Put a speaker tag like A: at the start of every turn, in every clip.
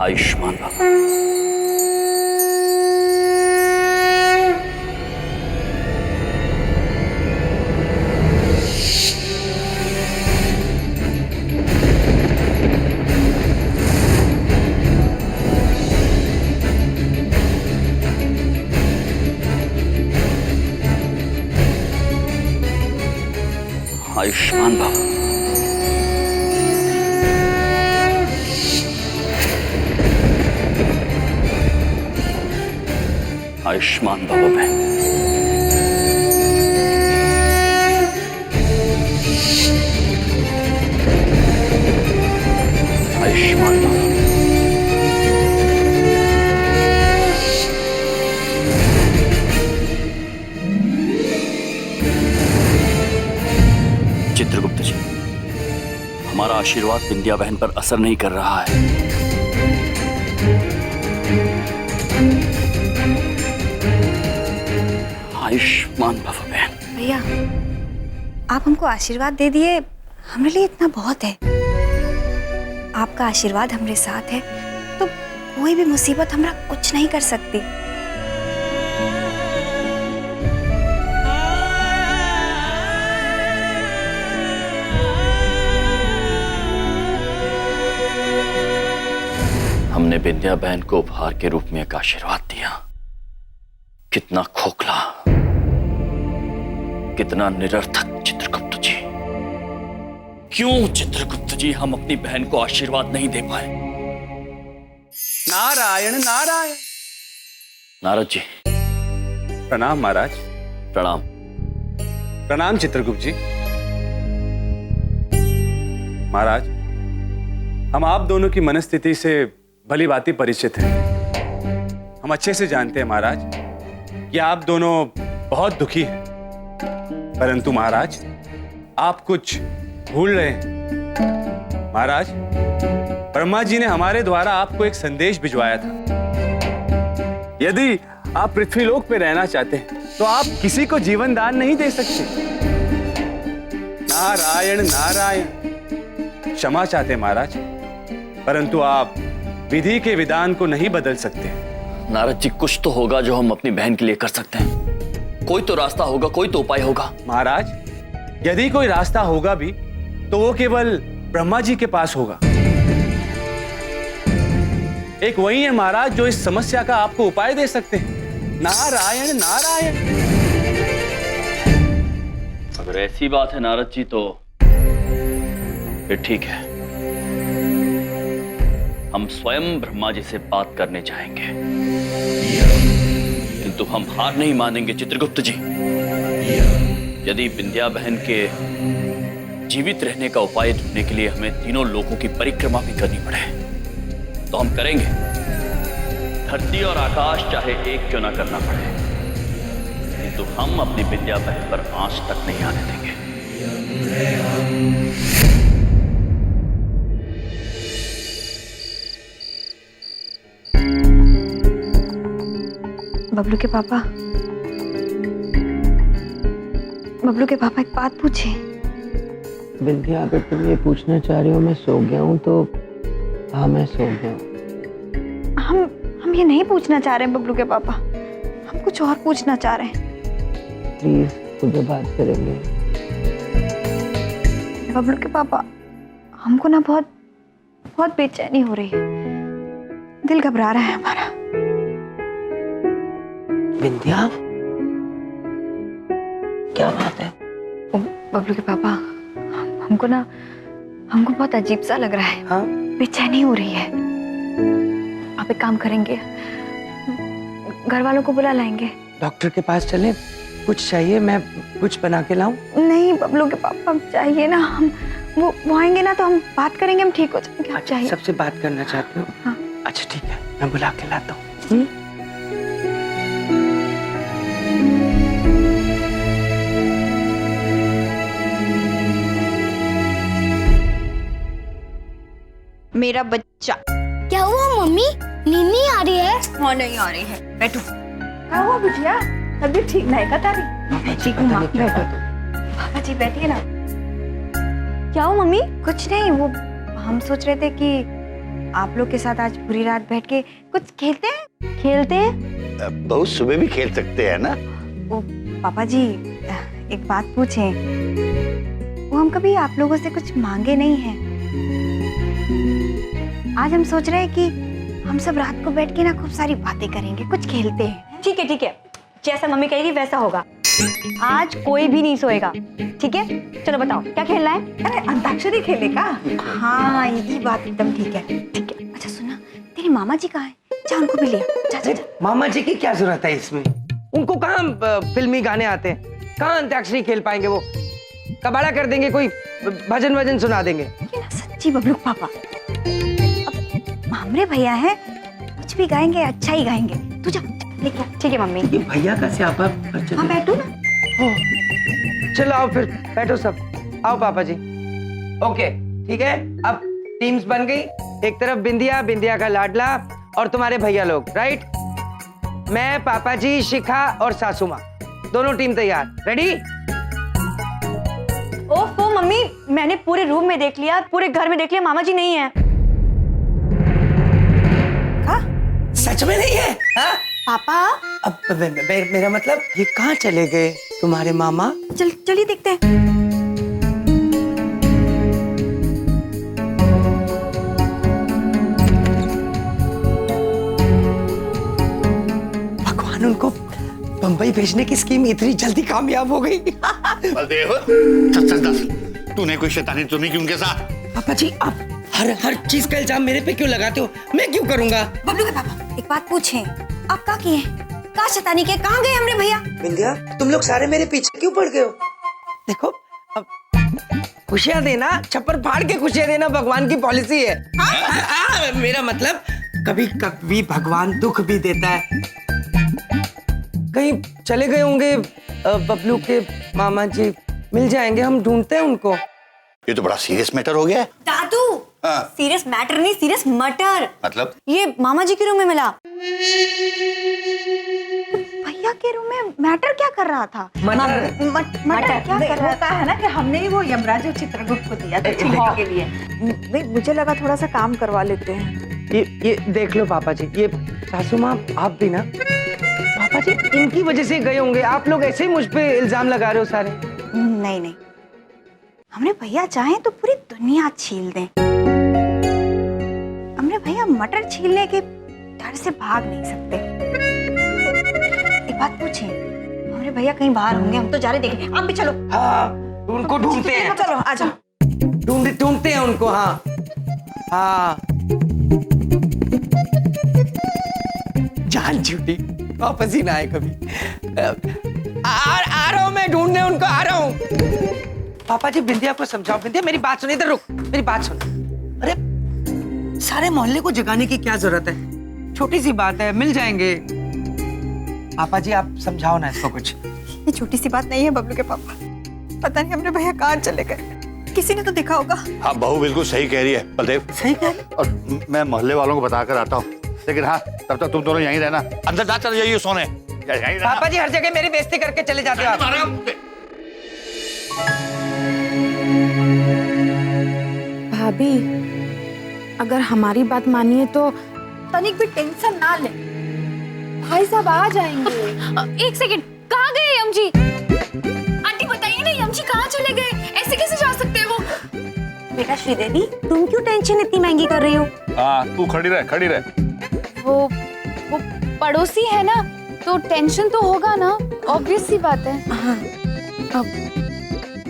A: आयुष्मान भव। आयुष्मान भव। आयुष्मान भव बहन। आयुष्मान भव। चित्रगुप्त जी, हमारा आशीर्वाद विंध्या बहन पर असर नहीं कर रहा है। आयुष्मान भव बहन।
B: भैया, आप हमको आशीर्वाद दे दिए, हमारे लिए इतना बहुत है। आपका आशीर्वाद हमारे साथ है तो कोई भी मुसीबत हमरा कुछ नहीं कर सकती।
A: हमने विंध्या बहन को उपहार के रूप में एक आशीर्वाद दिया। कितना खोखला, कितना निरर्थक चित्रगुप्त जी। क्यों चित्रगुप्त जी हम अपनी बहन को आशीर्वाद नहीं दे पाए?
C: नारायण नारायण।
A: नारद जी।
C: प्रणाम महाराज।
A: प्रणाम।
C: प्रणाम चित्रगुप्त जी। महाराज, हम आप दोनों की मनस्थिति से भली भांति परिचित हैं। हम अच्छे से जानते हैं महाराज कि आप दोनों बहुत दुखी हैं। परंतु महाराज, आप कुछ भूल रहे हैं। महाराज, ब्रह्मा जी ने हमारे द्वारा आपको एक संदेश भिजवाया था। यदि आप पृथ्वीलोक पे रहना चाहते हैं तो आप किसी को जीवन दान नहीं दे सकते। नारायण नारायण। क्षमा चाहते हैं महाराज, परंतु आप विधि के विधान को नहीं बदल सकते।
A: नारद जी, कुछ तो होगा जो हम अपनी बहन के लिए कर सकते हैं। कोई तो रास्ता होगा, कोई तो उपाय होगा।
C: महाराज, यदि कोई रास्ता होगा भी तो वो केवल ब्रह्मा जी के पास होगा। एक वही है महाराज जो इस समस्या का आपको उपाय दे सकते हैं। नारायण नारायण।
A: अगर ऐसी बात है नारद जी तो फिर ठीक है। हम स्वयं ब्रह्मा जी से बात करने चाहेंगे, किंतु हम हार नहीं मानेंगे चित्रगुप्त जी। यदि विंध्या बहन के जीवित रहने का उपाय ढूंढने के लिए हमें तीनों लोकों की परिक्रमा भी करनी पड़े तो हम करेंगे। धरती और आकाश चाहे एक क्यों ना करना पड़े, किंतु हम अपनी विंध्या बहन पर आंच तक नहीं आने देंगे।
B: बबलू के पापा, बबलू के पापा एक बात पूछे।
D: विंध्या, अगर तुम ये पूछना चाह रही हो मैं सो गया हूँ तो हाँ, मैं सो गया हूँ।
B: हम ये नहीं पूछना चाह रहे हैं बबलू के पापा, हम कुछ और पूछना चाह रहे हैं।
D: प्लीज सुबह बात करेंगे।
B: बबलू के पापा, हमको ना बहुत बहुत बेचैनी हो रही है, दिल घबरा रहा है हमारा।
D: विंध्या, क्या बात है?
B: बबलू के पापा, हमको बहुत अजीब सा लग रहा है।
D: हाँ?
B: बेचैनी हो रही है। आप एक काम करेंगे, घर वालों को बुला लाएंगे।
D: डॉक्टर के पास चलें? कुछ चाहिए? मैं कुछ बना के लाऊं?
B: नहीं बबलू के पापा, चाहिए ना, हम वो आएंगे ना तो हम बात करेंगे, हम ठीक हो जाएंगे।
D: अच्छा,
B: चाहिए।
D: सबसे बात करना चाहते हो?
B: हाँ।
D: अच्छा ठीक है, मैं बुला के लाता हूँ।
B: मेरा बच्चा।
E: क्या हुआ मम्मी? नींद नहीं आ रही है?
B: हाँ, नहीं आ रही है। बैठो। क्या हुआ बिटिया? तबीयत ठीक नहीं का तारी? ठीक हूँ माँ, बैठो। पापा जी बैठिए ना। क्या हुआ मम्मी? कुछ नहीं, वो हम सोच रहे थे कि आप लोग के साथ आज पूरी रात बैठ के कुछ खेलते हैं? खेलते हैं?
F: बहुत सुबह भी खेल सकते हैं ना।
B: ओ पापा जी, एक बात पूछें। वो हम कभी आप लोगों से कुछ मांगे नहीं हैं। आज हम सोच रहे हैं कि हम सब रात को बैठ के ना खूब सारी बातें करेंगे, कुछ खेलते हैं।
G: ठीक है, जैसा मम्मी कहेगी वैसा होगा। आज कोई भी नहीं सोएगा, ठीक है? चलो बताओ क्या खेलना है?
H: अरे अंताक्षरी खेलेगा?
B: हाँ ये बात एकदम ठीक है। ठीक है, अच्छा सुना, तेरे मामा जी कहाँ हैं? जा उनको भी ले आ। जा।
D: मामा जी की क्या जरूरत है इसमें? उनको कहाँ फिल्मी गाने आते हैं, कहाँ अंताक्षरी खेल पाएंगे? वो कबाड़ा कर देंगे, कोई भजन सुना देंगे।
B: ये ना सच्ची बबलू पापा, अब हमरे भैया हैं, कुछ भी गाएंगे अच्छा ही गाएंगे। तू जा लेके आ।
G: ठीक है मम्मी।
D: ये भैया का स्यापा।
B: हाँ बैठो ना।
D: चलो आओ फिर बैठो सब। आओ पापा जी। ओके ठीक है, अब टीम्स बन गई। एक तरफ बिंदिया का लाडला और तुम्हारे भैया लोग, राइट? मैं, पापा जी, शिखा और सासू माँ, दोनों टीम तैयार। रेडी?
G: ओफो मम्मी, मैंने पूरे रूम में देख लिया, पूरे घर में देख लिया, मामा जी नहीं है।
D: सच में नहीं है? हाँ?
B: पापा
D: अब मेरा मतलब ये कहाँ चले गए तुम्हारे मामा?
B: चलिए देखते हैं।
D: भगवान, उनको बंबई भेजने की स्कीम इतनी जल्दी कामयाब हो गई।
F: बलदेव, सच तूने कोई शैतानी तो नहीं की उनके साथ?
D: पापा जी, आप हर चीज का इल्जाम मेरे पे क्यों लगाते हो? मैं क्यों करूंगा?
B: बबलू के पापा एक बात पूछें, आप क्या किए? कहाँ शैतानी के? कहाँ गए हमरे भैया?
D: बिंदिया, तुम लोग सारे मेरे पीछे क्यों पड़ गए हो? देखो, अब खुशियां देना, छप्पर फाड़ के खुशियां देना भगवान की पॉलिसी है। मेरा मतलब कभी कभी भगवान दुख भी देता है। कहीं चले गए होंगे बबलू के मामा जी, मिल जाएंगे, हम ढूंढते हैं उनको।
F: ये तो बड़ा सीरियस मैटर हो गया है।
G: दादू, सीरियस मैटर नहीं, सीरियस मटर।
F: मतलब?
G: ये मामा जी के रूम में मिला।
B: भैया के रूम में मैटर क्या कर रहा था?
H: मटर
B: क्या कर रहा
H: होता है ना कि हमने ही वो यमराज और चित्रगुप्त को दिया था चुनने के लिए। नहीं, मुझे लगा थोड़ा सा काम करवा लेते हैं।
D: ये देख लो पापा जी, ये सासू माँ, आप भी ना। पापा जी इनकी वजह से गए होंगे, आप लोग ऐसे ही मुझ पे इल्जाम लगा रहे हो सारे।
B: नहीं, हमरे भैया चाहें तो पूरी दुनिया छील दें, हमरे भैया मटर छीलने के डर से भाग नहीं सकते। एक बात पूछें, हमरे भैया कहीं बाहर होंगे, हम तो जा रहे देखने। आप भी चलो।
D: हाँ, उनको ढूंढते हैं।
H: चलो आ जाओ।
D: ढूंढते हैं उनको। हाँ हाँ, जान छूटी, वापस ही ना आए कभी। आ रहा हूँ मैं ढूंढने उनको, आ रहा हूँ। पापा जी बिंदिया को समझाओ। बिंदिया मेरी बात सुन, इधर रुक, मेरी बात सुन। अरे सारे मोहल्ले को जगाने की क्या जरूरत है? छोटी सी बात है, मिल जाएंगे। पापा जी आप समझाओ ना इसको कुछ।
H: ये छोटी सी बात नहीं है बबलू के पापा, पता नहीं हमरे भैया कहाँ चले गए, किसी ने तो देखा होगा।
F: हाँ बहू बिल्कुल सही कह रही है बलदेव।
H: सही कह रहे।
F: और मैं मोहल्ले वालों को बता कर आता हूँ, लेकिन हाँ तब तक तुम दोनों यहीं रहना। अंदर जा, चल जाइए सोने।
D: पापा जी हर जगह मेरी बेइज्जती करके चले जाते हो आप।
I: भाभी, अगर हमारी बात मानिए तो
H: तनिक भी टेंशन ना ले,
I: भाई साहब आ जाएंगे।
G: एक सेकंड, कहाँ गए यम जी? आंटी बताइए ना, यम जी कहाँ चले गए? ऐसे कैसे जा सकते हैं वो?
B: बेटा श्रीदेवी, तुम क्यों टेंशन इतनी महंगी कर रही हो?
C: हाँ तू खड़ी रह।
I: वो पड़ोसी है ना, तो टेंशन तो होगा ना, ऑब्वियस सी बात है।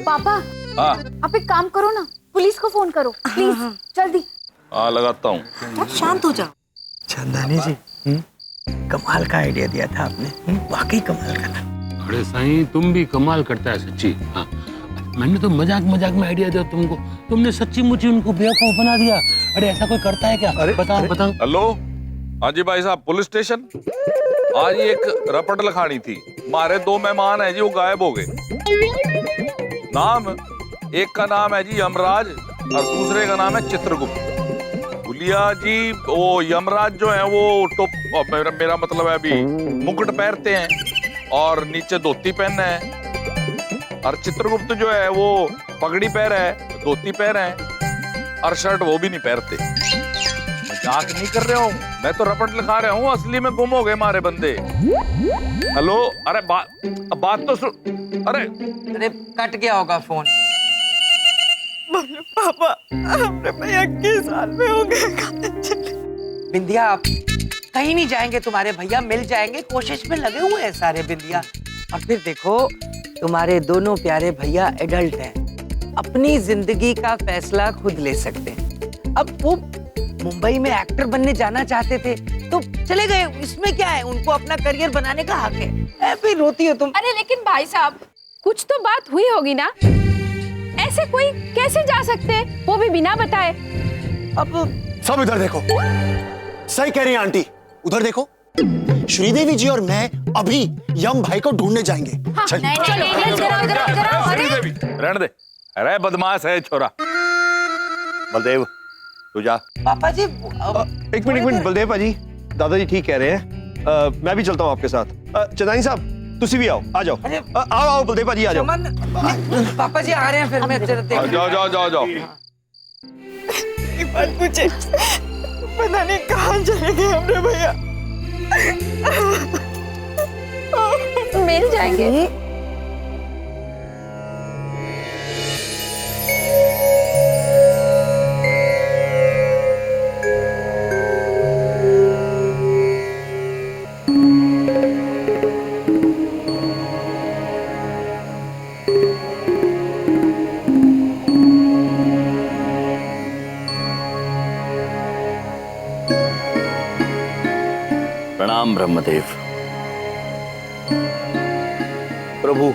I: पापा, आप एक काम करो ना, पुलिस को फोन करो प्लीज, जल्दी।
C: लगाता हूँ।
H: शांत हो जाओ।
D: चंदानी जी, कमाल का आइडिया दिया था आपने, वाकई कमाल का था।
J: अरे साईं, तुम भी कमाल करता है सच्ची। हाँ, मैंने तो मजाक में आइडिया दिया तुमको, तुमने सच्ची मुच्ची उनको बेवकूफ बना दिया। अरे ऐसा कोई करता है क्या? बताओ।
K: हेलो, हाँ जी भाई साहब, पुलिस स्टेशन। आज एक रपट लिखानी थी, हमारे 2 मेहमान हैं जी, वो गायब हो गए। नाम, एक का नाम है जी यमराज और दूसरे का नाम है चित्रगुप्त। भुलिया जी, वो यमराज जो है वो टोप, मेरा मतलब है अभी मुकुट पहनते हैं और नीचे धोती पहनना है, और चित्रगुप्त जो है वो पगड़ी पहन है, धोती पहन है और शर्ट वो भी नहीं पहनते। मजाक नहीं कर रहा हूँ, मैं तो रपट लिखा रहा हूँ, असली में गुम हो गए हमारे बंदे। हेलो, अरे बात तो सुन। अरे
D: कट गया होगा फोन।
H: पापा हमने भैया 21 साल में हो गए।
D: बिंदिया, आप कहीं नहीं जाएंगे, तुम्हारे भैया मिल जाएंगे, कोशिश में लगे हुए हैं सारे बिंदिया। और फिर देखो, तुम्हारे दोनों प्यारे भैया एडल्ट हैं, अपनी जिंदगी का फैसला खुद ले सकते हैं। अब वो मुंबई में एक्टर बनने जाना चाहते थे तो चले गए, इसमें क्या है, उनको अपना करियर बनाने का हक है। फिर रोती हो तुम।
I: अरे लेकिन भाई साहब, कुछ तो बात हुई होगी ना, ऐसे कोई कैसे जा सकते हैं, वो भी बिना बताए।
D: अब
L: सब इधर देखो, सही कह रही हैं आंटी, उधर देखो। श्रीदेवी जी और मैं अभी यम भाई को ढूंढने जाएंगे।
I: हाँ,
K: श्रीदेवी रहने दे, अरे बदमाश है छोरा।
F: बलदेव तू जा।
D: पापा जी
L: एक मिनट बलदेव पाजी, दादाजी ठीक कह रहे हैं, मैं भी चलता हूँ आपके साथ। चंदानी साहब तुसी भी आओ, आ जाओ। आओ बलदेव पाजी, आ जाओ।
D: पापा जी आ रहे हैं, फिर मैं
K: जाओ।
H: एक बात पूछे, पता नहीं कहाँ चले गए हमने भैया।
I: मिल जाएंगे।
A: प्रणाम ब्रह्मदेव।
L: प्रभु,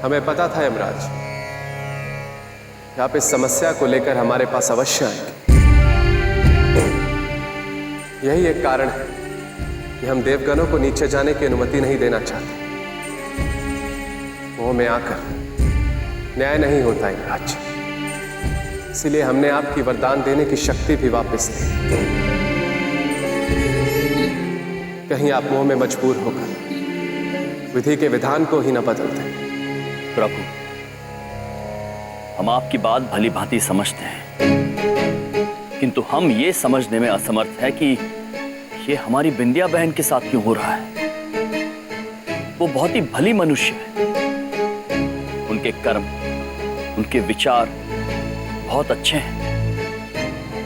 M: हमें पता था यमराज कि आप इस समस्या को लेकर हमारे पास अवश्य आएंगे। यही एक कारण है कि हम देवगणों को नीचे जाने की अनुमति नहीं देना चाहते। मोह में आकर न्याय नहीं होता यमराज, इसीलिए हमने आपकी वरदान देने की शक्ति भी वापस ली। कहीं आप मोह में मजबूर होकर विधि के विधान को ही न बदल दें।
A: प्रभु, हम आपकी बात भली भांति समझते हैं, किंतु हम ये समझने में असमर्थ है कि ये हमारी बिंदिया बहन के साथ क्यों हो रहा है। वो बहुत ही भली मनुष्य है, उनके कर्म, उनके विचार बहुत अच्छे हैं,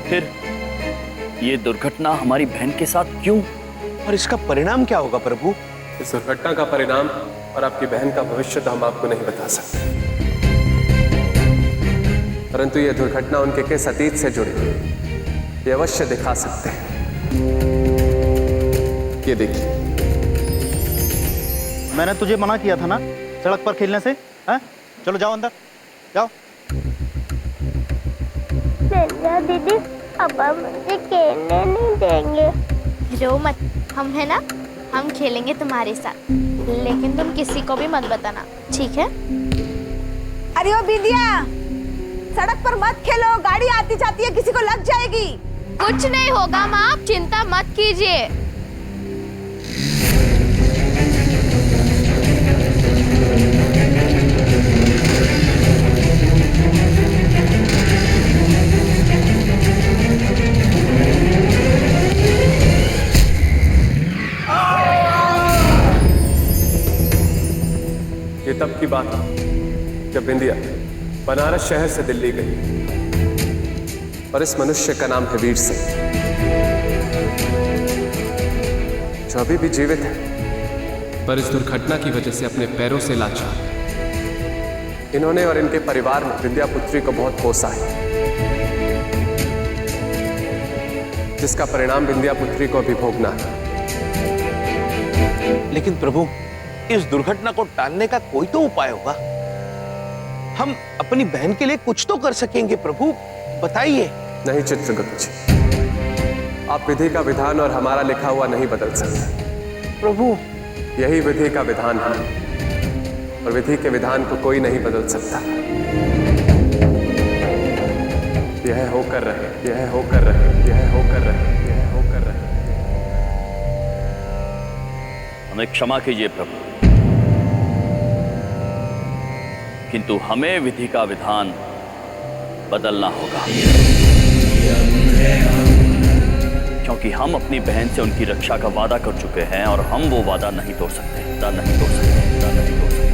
A: फिर ये दुर्घटना हमारी बहन के साथ क्यों?
L: और इसका परिणाम क्या होगा प्रभु?
M: इस दुर्घटना का परिणाम और आपकी बहन का भविष्य तो हम आपको नहीं बता सकते, परंतु यह दुर्घटना उनके किस अतीत से जुड़ी ये अवश्य दिखा सकते हैं। ये देखिए,
F: मैंने तुझे मना किया था ना सड़क पर खेलने से, हैं? चलो जाओ अंदर जाओ।
E: दीदी पापा मुझे खेलने नहीं देंगे। रो मत, हम है ना, हम खेलेंगे तुम्हारे साथ, लेकिन तुम किसी को भी मत बताना, ठीक है?
H: अरे ओ बिंदिया, सड़क पर मत खेलो, गाड़ी आती जाती है, किसी को लग जाएगी।
E: कुछ नहीं होगा माँ, आप चिंता मत कीजिए।
M: ये तब की बात है जब बिंदिया बनारस शहर से दिल्ली गई, और इस मनुष्य का नाम है वीर सिंह, जो अभी भी जीवित है, पर इस दुर्घटना की वजह से अपने पैरों से लाचार। इन्होंने और इनके परिवार ने विंध्या पुत्री को बहुत कोसा है, जिसका परिणाम विंध्या पुत्री को भी भोगना है।
L: लेकिन प्रभु, इस दुर्घटना को टालने का कोई तो उपाय होगा। हम अपनी बहन के लिए कुछ तो कर सकेंगे प्रभु, बताइए।
M: नहीं चित्रगुप्त जी, आप विधि का विधान और हमारा लिखा हुआ नहीं बदल सकते
L: प्रभु।
M: यही विधि का विधान है, और विधि के विधान को कोई नहीं बदल सकता। यह होकर रहे, यह होकर रहे, यह होकर रहे, यह होकर रहे।
A: हमें क्षमा कीजिए प्रभु, किंतु हमें विधि का विधान बदलना होगा, क्योंकि हम अपनी बहन से उनकी रक्षा का वादा कर चुके हैं और हम वो वादा नहीं तोड़ सकते, नहीं तोड़ सकते, नहीं तोड़ सकते।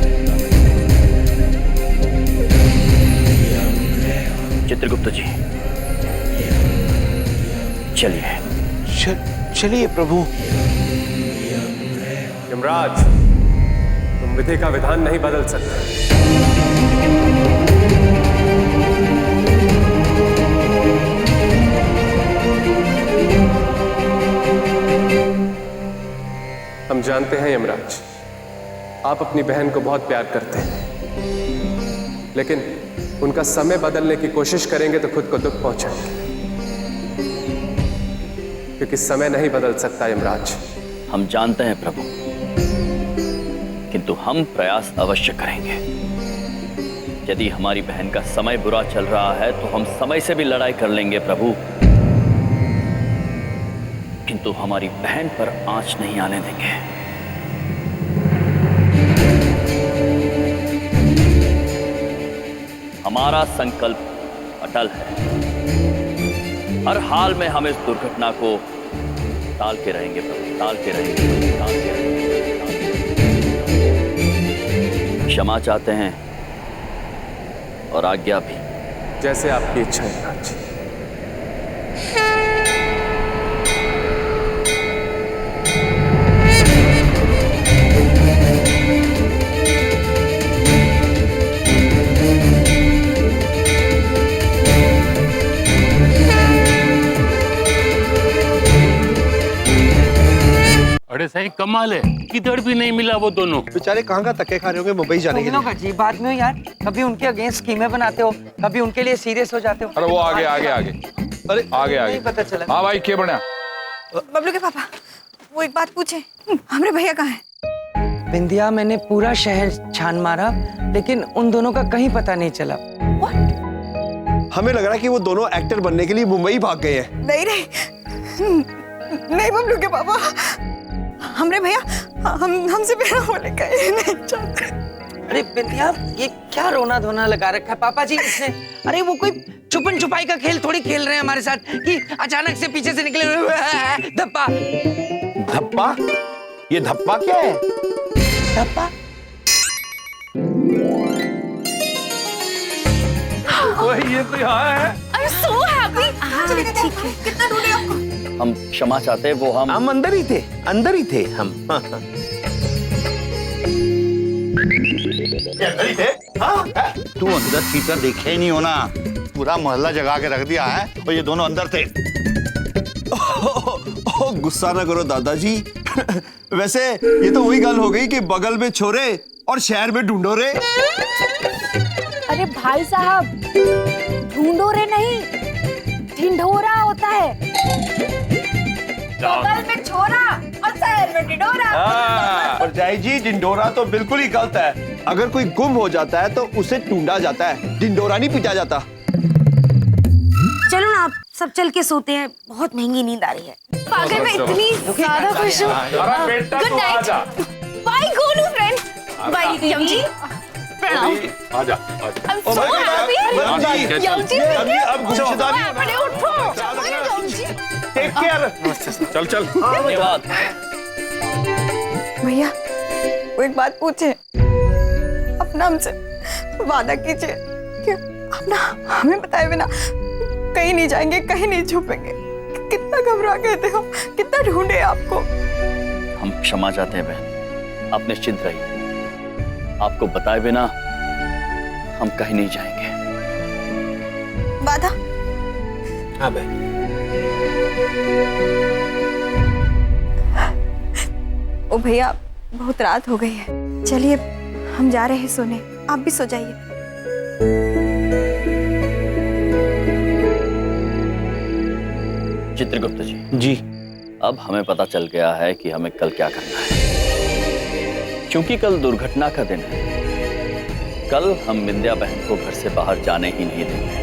A: चित्रगुप्त जी, चलिए।
L: चलिए प्रभु।
M: यमराज, तुम विधि का विधान नहीं बदल सकते। हम जानते हैं यमराज, आप अपनी बहन को बहुत प्यार करते हैं, लेकिन उनका समय बदलने की कोशिश करेंगे तो खुद को दुख पहुंचाएंगे, क्योंकि समय नहीं बदल सकता यमराज।
A: हम जानते हैं प्रभु, किंतु हम प्रयास अवश्य करेंगे। यदि हमारी बहन का समय बुरा चल रहा है तो हम समय से भी लड़ाई कर लेंगे प्रभु, किंतु हमारी बहन पर आंच नहीं आने देंगे। हमारा संकल्प अटल है। हर हाल में हम इस दुर्घटना को टाल के रहेंगे प्रभु, टाल के रहेंगे, टाल के रहेंगे। क्षमा चाहते हैं और आज्ञा भी।
M: जैसे आपकी इच्छा है यमराज।
J: अरे सही कमाल है, किधर भी नहीं मिला वो दोनों।
L: बेचारे कहाँ का धक्के खा रहे होंगे मुंबई जाने के लिए।
D: अजीब बात में हो यार, कभी उनके अगेंस्ट स्कीमें बनाते हो, कभी उनके लिए सीरियस हो जाते हो।
K: अरे वो आगे आगे आगे,
L: अरे
K: आगे आगे
D: नहीं पता चला।
K: हाँ भाई, क्या बना?
B: बबलू के पापा, वो एक बात पूछे, हमारे भैया कहाँ हैं?
D: बिंदिया, मैंने पूरा शहर छान मारा, लेकिन उन दोनों का कहीं पता नहीं चला।
L: हमें लग रहा है कि वो दोनों एक्टर बनने के लिए मुंबई भाग गए हैं।
B: नहीं नहीं बबलू के पापा, हमरे भैया हमसे बिना बोले कहीं नहीं चाहते।
D: अरे बिंदिया, ये क्या रोना धोना लगा रखा है पापा जी इसने? अरे वो कोई छुपन छुपाई का खेल थोड़ी खेल रहे हैं हमारे साथ कि अचानक से पीछे से निकले धप्पा।
L: धप्पा? ये धप्पा क्या है?
D: धप्पा?
K: वही, ये तो यहाँ है।
B: I'm so happy। चलिए, ठीक है। कितना ढूंढे आपको?
A: हम क्षमा चाहते हैं, वो हम
L: अंदर ही थे, अंदर ही थे हम।
F: तू अंदर भीतर देखे ही नहीं होना, पूरा मोहल्ला जगा के रख दिया है और ये दोनों अंदर थे।
L: गुस्सा ना करो दादाजी। वैसे ये तो वही गल हो गई कि बगल में छोरे और शहर में ढूंढो रे।
I: अरे भाई साहब, ढूंढो रे नहीं, ढिंढोरा होता है। बगल में छोरा और शहर में ढिंढोरा।
L: पर जय जी, ढिंढोरा तो बिल्कुल ही गलत है। अगर कोई गुम हो जाता है तो उसे ढूंढा जाता है, ढिंढोरा नहीं पीटा जाता।
G: चलो ना, आप सब चल के सोते हैं, बहुत महंगी नींद आ रही है।
B: पागल, मैं इतनी ज्यादा खुश हूँ। Good night. Bye Gonu friends. Bye Yam ji. प्रणाम।
K: आजा,
B: I'm so happy। यम जी,
L: अब गुस्सेदारी
B: अपने उठो। यम जी।
L: Take care.
K: चल चल।
A: धन्यवाद।
B: भैया, वो एक बात पूछे, अपना हमसे वादा कीजिए कि अपना हमें बताए बिना कहीं नहीं जाएंगे, कहीं नहीं छुपेंगे। कितना घबरा गए थे हम, कितना ढूंढे आपको।
A: हम क्षमा चाहते हैं बहन, आप निश्चिंत रहिए। आपको बताए बिना हम कहीं नहीं जाएंगे।
B: वादा?
L: हाँ बहन।
B: ओ भैया, बहुत रात हो गई है, चलिए हम जा रहे हैं सोने, आप भी सो जाइए।
A: चित्रगुप्त
L: जी,
A: अब हमें पता चल गया है कि हमें कल क्या करना है। क्योंकि कल दुर्घटना का दिन है, कल हम विंध्या बहन को घर से बाहर जाने ही नहीं देंगे।